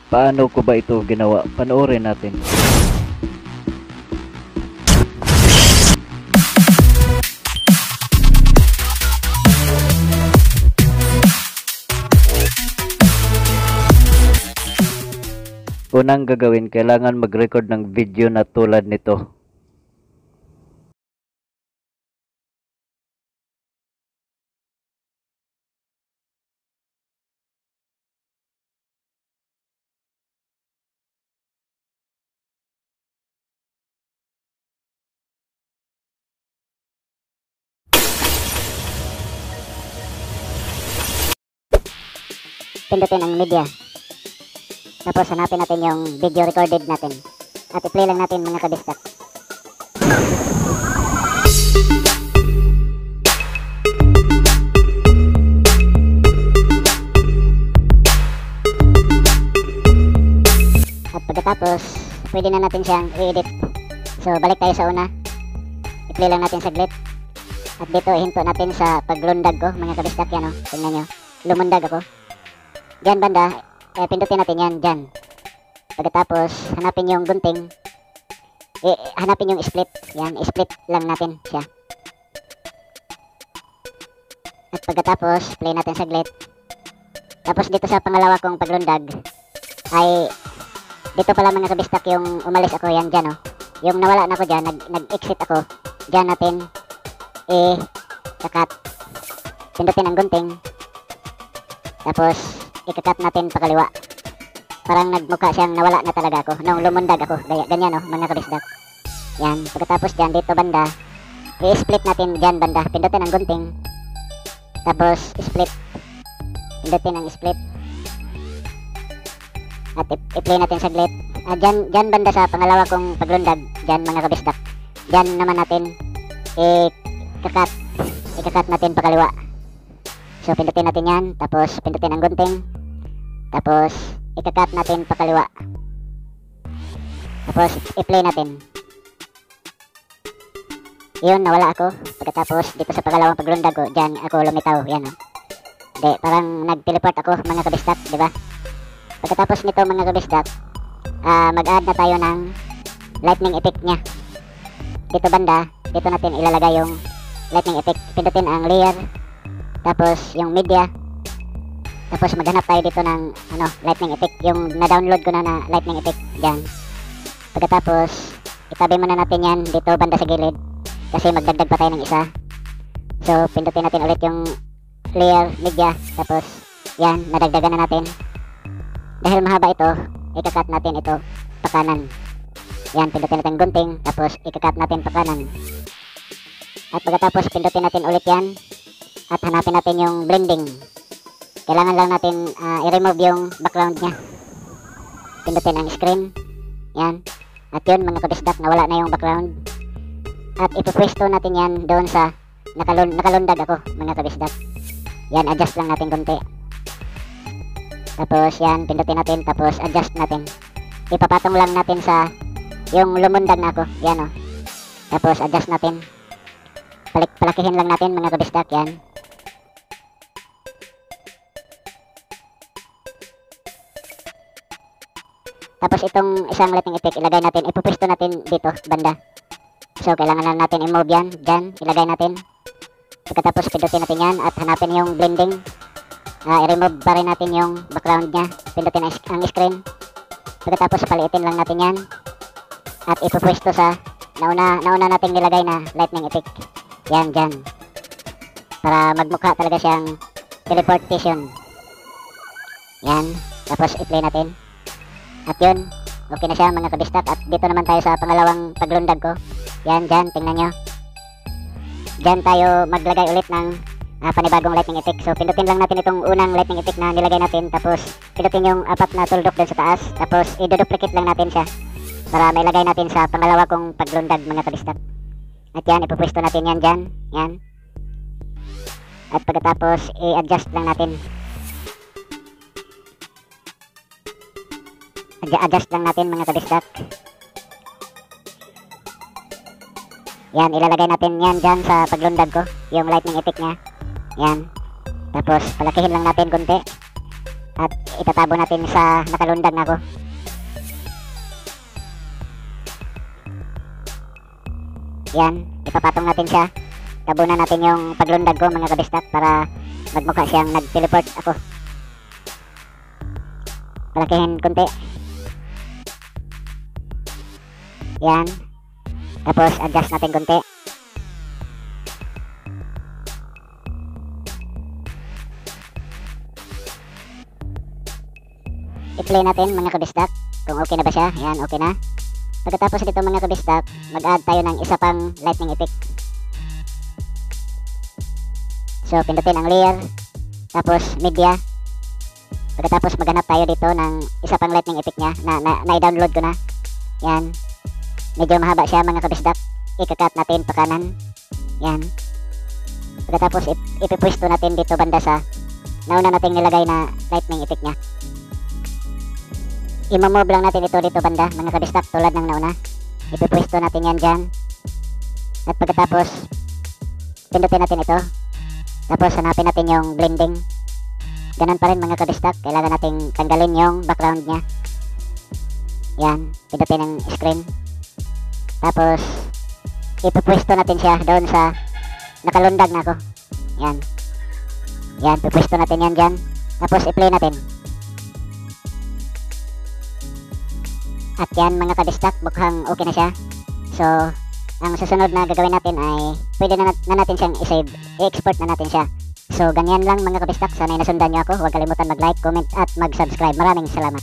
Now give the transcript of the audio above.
Paano ko ba ito ginawa? Panoorin natin. Unang gagawin, kailangan mag-record ng video na tulad nito. Pindutin ang media. Tapos hanapin natin yung video recorded natin. At i-play lang natin mga kabistak. At pagkatapos, pwede na natin siyang i-edit. So balik tayo sa una. I-play lang natin saglit. At dito ihinto natin sa paglundag ko mga kabistak. Yan o, tingnan nyo. Lumundag ako. Diyan banda, pindutin natin yan, dyan. Pagkatapos, hanapin yung gunting. Hanapin yung split. Yan, split lang natin siya. At pagkatapos, play natin saglit. Tapos dito sa pangalawa kong paglundag, ay, dito pala mga kabistak yung umalis ako, yan, dyan o. Yung nawala na ako dyan, nag-exit ako. Dyan natin, kakat. Pindutin ang gunting. Tapos, ikakat natin pakaliwa. Parang nagmukha siyang nawala na talaga ako nung lumundag ako. Ganyan o, mga kabisdak. Yan. Pagkatapos dyan, dito banda, i-split natin dyan banda. Pindutin ang gunting. Tapos, split. Pindutin ang split. At i-play natin saglit. Dyan banda sa pangalawa kong paglundag. Dyan, mga kabisdak. Dyan naman natin, ikakat. Ikakat natin pakaliwa. So, pindutin natin yan. Tapos, pindutin ang gunting. Tapos, ikakat natin pakaliwa. Tapos, i-play natin. Yun, nawala ako. Pagkatapos, dito sa pangalawang paglundag ko, dyan ako lumitaw. Yan o. Hindi, parang nag-teleport ako mga kabistak, di ba? Pagkatapos nito mga kabistak, mag-add na tayo ng lightning effect nya. Dito banda, dito natin ilalagay yung lightning effect. Pindutin ang layer. Tapos, yung media. Tapos maghanap tayo dito ng lightning effect. Yung na-download ko na lightning effect dyan. Pagkatapos, itabi muna natin yan dito banda sa gilid. Kasi magdagdag pa tayo ng isa. So, pindutin natin ulit yung layer, media. Tapos, yan, nadagdagan na natin. Dahil mahaba ito, ikakat natin ito pakanan. Yan, pindutin natin gunting. Tapos, ikakat natin pakanan. At pagkatapos, pindutin natin ulit yan. At hanapin natin yung blending. Kailangan lang natin i-remove yung background nya. Pindutin ang screen. Yan. At yun mga kabistak, nawala na yung background. At ipupwesto natin yan doon sa nakalundag ako mga kabistak. Yan, adjust lang natin konti. Tapos yan, pindutin natin. Tapos adjust natin. Ipapatong lang natin sa yung lumundag na ako. Yan o. Tapos adjust natin. Palakihin lang natin mga kabistak. Yan. Tapos itong isang lightning effect, ilagay natin, ipupwesto natin dito, banda. So, kailangan lang natin i-move yan, dyan, ilagay natin. Pagkatapos, pindutin natin yan, at hanapin yung blending. I-remove pa rin natin yung background nya, pindutin ang screen. Pagkatapos, paliitin lang natin yan. At ipupwesto sa nauna nating nilagay na lightning effect. Yan, dyan. Para magmukha talaga siyang teleportation. Yan, tapos i-play natin. At yun, okay na siya mga kabistak. At dito naman tayo sa pangalawang paglundag ko. Yan, dyan, tingnan nyo. Dyan tayo maglagay ulit ng panibagong lightning effect. So, pindutin lang natin itong unang lightning effect na nilagay natin. Tapos, pindutin yung apat na tuldok dun sa taas. Tapos, i-duplicate lang natin siya. Para mailagay natin sa pangalawa kong paglundag mga kabistak. At yan, ipupwesto natin yan dyan. Yan. At pagkatapos, i-adjust lang natin. Adjust lang natin mga kabistak. Yan, ilalagay natin yan dyan sa paglundag ko. Yung lightning effect nya. Yan. Tapos, palakihin lang natin konti. At itatabo natin sa nakalundag na ako. Yan, ipapatong natin siya. Tabunan natin yung paglundag ko mga kabistak para magmukha siyang nag-teleport ako. Palakihin konti. Yan. Tapos adjust natin konti. I-play natin mga kabistak kung okay na ba siya. Yan, okay na. Pagkatapos dito mga kabistak, mag-add tayo ng isa pang lightning effect. So pindutin ang layer, tapos media. Pagkatapos maghanap tayo dito ng isa pang lightning effect niya na i-download ko na. Yan. Medyo mahaba siya mga kabistak. Ika-cut natin pa kanan. Yan. Pagkatapos ipipwesto natin dito banda sa nauna nating nilagay na lightning effect niya. I-move lang natin ito dito banda mga kabistak tulad ng nauna. Ipipwesto natin yan dyan. At pagkatapos pindutin natin ito. Tapos hanapin natin yung blending. Ganun pa rin mga kabistak. Kailangan nating tanggalin yung background niya. Yan. Pindutin ang screen. Tapos ipipwesto natin siya doon sa nakalundag na ako. Yan. Yan. Pipwesto natin yan dyan. Tapos i-play natin. At yan mga kabistak, mukhang okay na siya. So, ang susunod na gagawin natin ay pwede na natin siyang i-save, i-export na natin siya. So, ganyan lang mga kabistak. Sana'y nasundan nyo ako. Huwag kalimutan mag-like, comment at mag-subscribe. Maraming salamat.